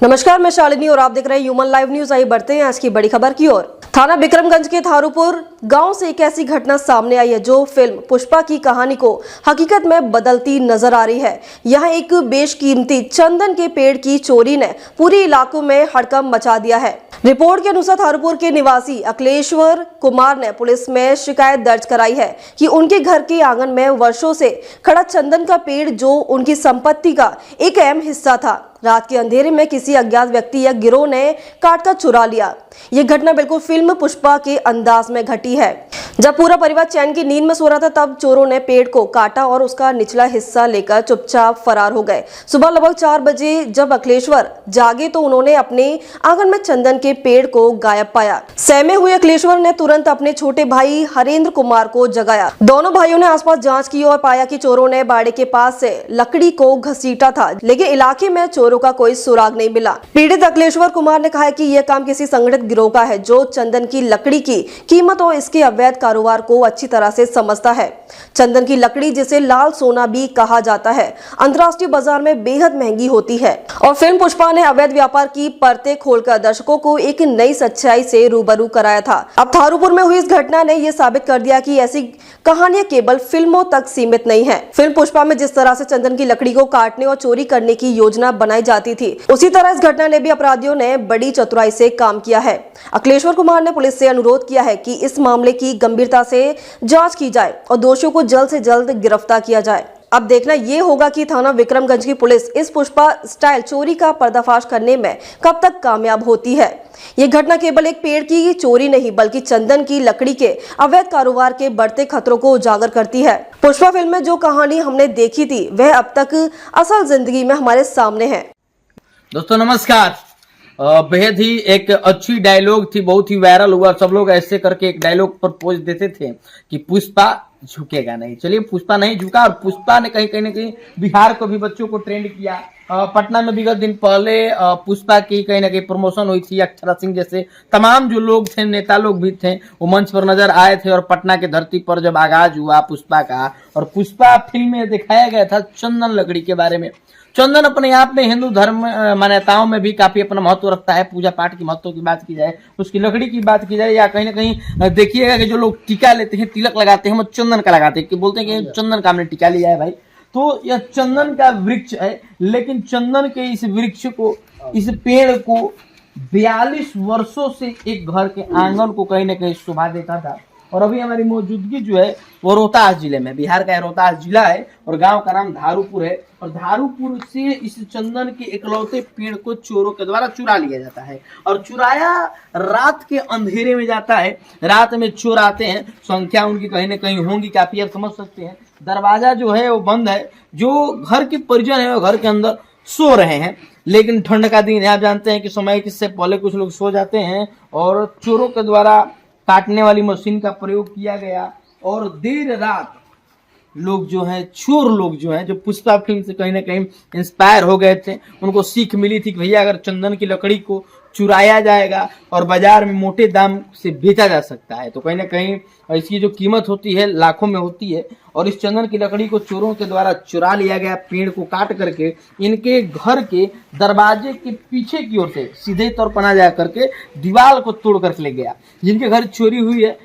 नमस्कार, मैं शालिनी और आप देख रहे हैं ह्यूमन लाइव न्यूज। आइए बढ़ते हैं आज की बड़ी खबर की ओर। थाना बिक्रमगंज के थारूपुर गांव से एक ऐसी घटना सामने आई है जो फिल्म पुष्पा की कहानी को हकीकत में बदलती नजर आ रही है। यहाँ एक बेशकीमती चंदन के पेड़ की चोरी ने पूरे इलाकों में हड़कंप मचा दिया है। रिपोर्ट के अनुसार थारूपुर के निवासी अखिलेश्वर कुमार ने पुलिस में शिकायत दर्ज कराई है कि उनके घर के आंगन में वर्षों से खड़ा चंदन का पेड़ जो उनकी संपत्ति का एक अहम हिस्सा था, रात के अंधेरे में किसी अज्ञात व्यक्ति या गिरोह ने काट कर चुरा लिया। यह घटना बिल्कुल फिल्म पुष्पा के अंदाज में घटी है। जब पूरा परिवार चैन की नींद में सो रहा था तब चोरों ने पेड़ को काटा और उसका निचला हिस्सा लेकर चुपचाप फरार हो गए। सुबह लगभग 4 बजे जब अखिलेश्वर जागे तो उन्होंने अपने आंगन में चंदन के पेड़ को गायब पाया। सहमे हुए अखिलेश्वर ने तुरंत अपने छोटे भाई हरेंद्र कुमार को जगाया। दोनों भाइयों ने आसपास जांच की और पाया कि चोरों ने बाड़े के पास से लकड़ी को घसीटा था, लेकिन इलाके में चोरों का कोई सुराग नहीं मिला। पीड़ित अखिलेश्वर कुमार ने कहा कि यह काम किसी संगठित गिरोह का है जो चंदन की लकड़ी की कीमत और इसके अवैध कारोबार को अच्छी तरह से समझता है। चंदन की लकड़ी, जिसे लाल सोना भी कहा जाता है, अंतर्राष्ट्रीय बाजार में बेहद महंगी होती है और फिल्म पुष्पा ने अवैध व्यापार की परतें खोलकर दर्शकों को एक नई सच्चाई से रूबरू कराया था। अब थारूपुर में हुई इस घटना ने यह साबित कर दिया कि ऐसी कहानियां केवल फिल्मों तक सीमित नहीं है। फिल्म पुष्पा में जिस तरह से चंदन की लकड़ी को काटने और चोरी करने की योजना बनाई जाती थी, उसी तरह इस घटना ने भी अपराधियों ने बड़ी चतुराई से काम किया है। अखिलेश्वर कुमार ने पुलिस से अनुरोध किया है कि इस मामले की गंभीरता से जांच की जाए और दोषियों को जल्द से जल्द गिरफ्तार किया जाए। अब देखना ये होगा कि थाना विक्रमगंज की पुलिस इस पुष्पा स्टाइल चोरी का पर्दाफाश करने में कब तक कामयाब होती है। ये घटना केवल एक पेड़ की चोरी नहीं बल्कि चंदन की लकड़ी के अवैध कारोबार के बढ़ते खतरों को उजागर करती है। पुष्पा फिल्म में जो कहानी हमने देखी थी वह अब तक असल जिंदगी में हमारे सामने है। दोस्तों नमस्कार। बेहद ही एक अच्छी डायलॉग थी, बहुत ही वायरल हुआ। सब लोग ऐसे करके एक डायलॉग पर पोज देते थे कि पुष्पा झुकेगा नहीं। चलिए, पुष्पा नहीं झुका और पुष्पा ने कहीं ना कहीं बिहार को भी बच्चों को ट्रेंड किया। पटना में विगत दिन पहले पुष्पा की कहीं ना कहीं प्रमोशन हुई थी। अक्षरा सिंह जैसे तमाम जो लोग थे, नेता लोग भी थे, वो मंच पर नजर आए थे और पटना की धरती पर जब आगाज हुआ पुष्पा का और पुष्पा फिल्म में दिखाया गया था चंदन लकड़ी के बारे में। चंदन अपने आप में हिंदू धर्म मान्यताओं में भी काफी अपना महत्व रखता है। पूजा पाठ की महत्व की बात की जाए, उसकी लकड़ी की बात की जाए, या कहीं ना कहीं देखिएगा कि जो लोग टीका लेते हैं, तिलक लगाते हैं, वो चंदन का लगाते हैं कि बोलते हैं कि चंदन का हमने टीका लिया है भाई। तो यह चंदन का वृक्ष है, लेकिन चंदन के इस वृक्ष को, इस पेड़ को 42 वर्षों से एक घर के आंगन को कहीं ना कहीं शोभा देता था। और अभी हमारी मौजूदगी जो है वो रोहतास जिले में, बिहार का रोहतास जिला है और गांव का नाम धारूपुर है। और धारूपुर से इस चंदन के इकलौते पेड़ को चोरों के द्वारा चुरा लिया जाता है और चुराया रात के अंधेरे में जाता है। रात में चोर आते हैं, संख्या उनकी कहीं ना कहीं होंगी काफी, आप समझ सकते हैं। दरवाजा जो है वो बंद है, जो घर के परिजन है वो घर के अंदर सो रहे हैं, लेकिन ठंड का दिन है, आप जानते हैं कि समय से पहले कुछ लोग सो जाते हैं और चोरों के द्वारा काटने वाली मशीन का प्रयोग किया गया। और देर रात लोग जो हैं, चोर लोग जो हैं, जो पुष्पा फिल्म से कहीं ना कहीं इंस्पायर हो गए थे, उनको सीख मिली थी कि भैया अगर चंदन की लकड़ी को चुराया जाएगा और बाजार में मोटे दाम से बेचा जा सकता है तो कहीं ना कहीं इसकी जो कीमत होती है लाखों में होती है। और इस चंदन की लकड़ी को चोरों के द्वारा चुरा लिया गया, पेड़ को काट करके इनके घर के दरवाजे के पीछे की ओर से सीधे तौर पर ना जा करके दीवार को तोड़ करके ले गया। जिनके घर चोरी हुई है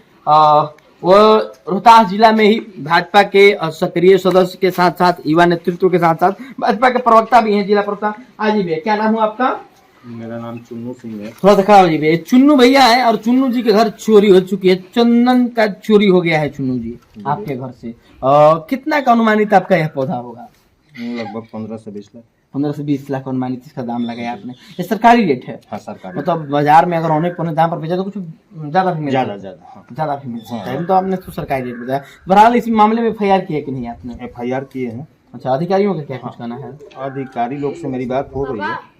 वो रोहतास जिला में ही भाजपा के सक्रिय सदस्य के साथ साथ युवा नेतृत्व के साथ साथ भाजपा के प्रवक्ता भी हैं, जिला प्रवक्ता। आज भी क्या नाम हुआ आपका? मेरा नाम चुन्नू सिंह है। थोड़ा सा खड़ा हो जी। चुन्नू भैया है और चुन्नू जी के घर चोरी हो चुकी है, चंदन का चोरी हो गया है। चुन्नू जी आपके घर से कितना का अनुमानित आपका यह पौधा होगा? लगभग 15 से 20 लाख। 15 से 20 लाख अनुमानित इसका दाम लगाया आपने। ये सरकारी रेट है? हाँ, सरकारी। मतलब बाजार में अगर होने पौने दाम पर बेचा तो कुछ ज्यादा भी ज्यादा भी मिल सकता है। तो आपने तो सरकारी रेट बताया। बहरहाल इस मामले में FIR किया कि नहीं आपने? FIR किए हैं। अच्छा, अधिकारियों का क्या कुछ कहना है? अधिकारी लोग से मेरी बात हो रही है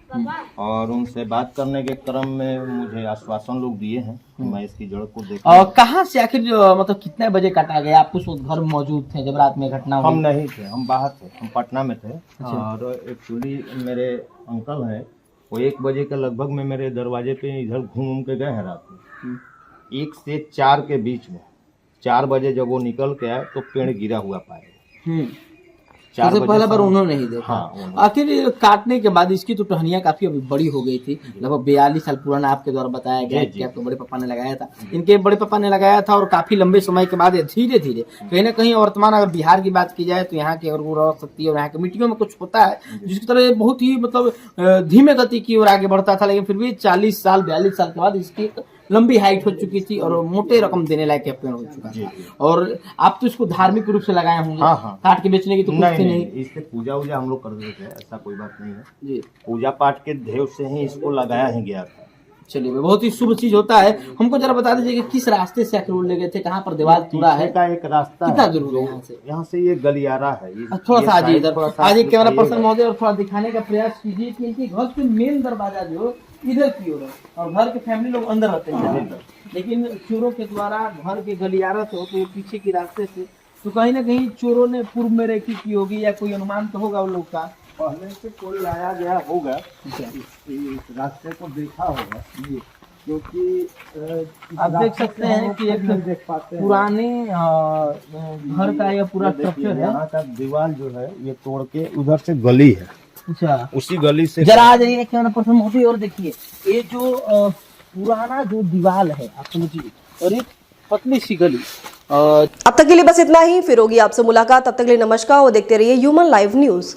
और उनसे बात करने के क्रम में मुझे आश्वासन लोग दिए हैं कि मैं इसकी जड़ को देखूंगा। कहाँ से आखिर मतलब कितने बजे काटा गया? आप उस घर में मौजूद थे जब रात में घटना हुई? हम नहीं थे, हम बाहर थे, हम पटना में थे। और एक्चुअली मेरे अंकल हैं, वो 1 बजे के लगभग में मेरे दरवाजे पे इधर घूम के गए हैं रात में 1 से 4 के बीच में। 4 बजे जब वो निकल के आए तो पेड़ गिरा हुआ पाए। 4 सबसे बजे पहला बार शाम- उन्होंने ही देखा। हाँ, उन्होंने। आखिर ये काटने के बाद इसकी तो टहनियां काफी अभी बड़ी हो गई थी, लगभग 42 साल पुराना आपके द्वारा बताया गया जी, कि जी। आपके बड़े पापा ने लगाया था, इनके बड़े पापा ने लगाया था और काफी लंबे समय के बाद धीरे धीरे कहीं ना कहीं वर्तमान अगर बिहार की बात की जाए तो यहाँ की अगर वो शक्ति और यहाँ की मिट्टियों में कुछ होता है जिसकी तरह ये बहुत ही मतलब धीमे गति की ओर आगे बढ़ता था, लेकिन फिर भी 40 साल 42 साल के बाद इसकी एक लंबी हाइट हो चुकी थी और मोटे रकम देने लायक पेड़ हो चुका जी, था। जी। और आप तो इसको धार्मिक रूप से लगाए होंगे, हाँ, हाँ। काट के बेचने की तो कुछ नहीं, थी नहीं, नहीं। इससे पूजा वूजा हम लोग कर देते हैं, ऐसा कोई बात नहीं है। जी पूजा पाठ के ध्येय से ही इसको लगाया ही गया था। चलिए, बहुत ही शुभ चीज होता है। हमको जरा बता दीजिए कि किस रास्ते से आखिर ले गए थे, कहाँ पर दीवार टूटा है, पीछे का एक रास्ता कितना है, दूर है यहाँ से? यहाँ से ये गलियारा है। थोड़ा ये सा आइए साइड इधर, थोड़ा सा आज एक कैमरा दिखाइएगा। पर्सन महोदय और थोड़ा दिखाने का प्रयास कीजिए कि इनके घर के मेन दरवाजा जो इधर की ओर है और घर के फैमिली लोग अंदर रहते हैं, लेकिन चोरों के द्वारा घर के गलियारा से होते हुए पीछे के रास्ते से, तो कहीं ना कहीं चोरों ने पूर्व में रेकी की होगी या कोई अनुमान तो होगा उन लोग का। पहले से कोई आया गया होगा, इस रास्ते को देखा होगा, क्योंकि आप देख सकते हैं कि एक नहीं देख पाते हैं। पुराने घर का यह पूरा ये देखिए, स्ट्रक्चर है। यहाँ का दीवार जो है ये तोड़ के उधर से गली है, अच्छा, उसी गली से जरा आ जाइए कैमरा पर्सन महोदय और देखिए ये जो पुराना जो दीवार है आप समझिए, और एक पतली सी गली। अब तक के लिए बस इतना ही, फिर होगी आपसे मुलाकात, तब तक के लिए नमस्कार और देखते रहिए ह्यूमन लाइव न्यूज।